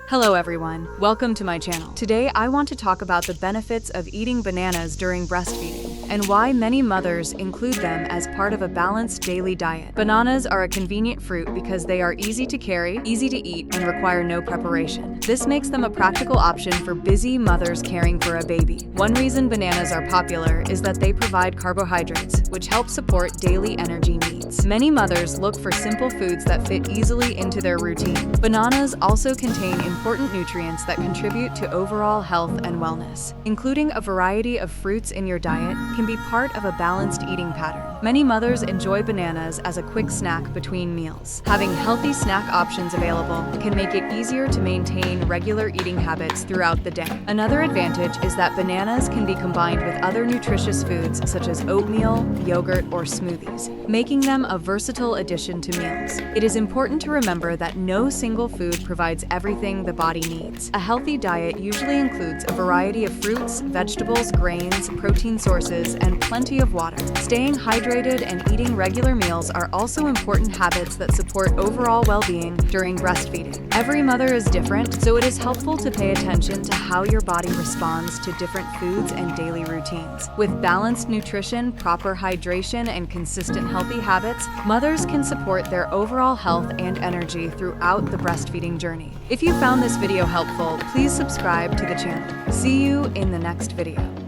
Hello everyone, welcome to my channel. Today I want to talk about the benefits of eating bananas during breastfeeding and why many mothers include them as part of a balanced daily diet. Bananas are a convenient fruit because they are easy to carry, easy to eat, and require no preparation. This makes them a practical option for busy mothers caring for a baby. One reason bananas are popular is that they provide carbohydrates, which help support daily energy needs. Many mothers look for simple foods that fit easily into their routine. Bananas also contain important nutrients that contribute to overall health and wellness. Including a variety of fruits in your diet can be part of a balanced eating pattern. Many mothers enjoy bananas as a quick snack between meals. Having healthy snack options available can make it easier to maintain regular eating habits throughout the day. Another advantage is that bananas can be combined with other nutritious foods such as oatmeal, yogurt, or smoothies, making them a versatile addition to meals. It is important to remember that no single food provides everything the body needs. A healthy diet usually includes a variety of fruits, vegetables, grains, protein sources, and plenty of water. Staying hydrated and eating regular meals are also important habits that support overall well-being during breastfeeding. Every mother is different, so it is helpful to pay attention to how your body responds to different foods and daily routines. With balanced nutrition, proper hydration, and consistent healthy habits, mothers can support their overall health and energy throughout the breastfeeding journey. If you found this video helpful, please subscribe to the channel. See you in the next video.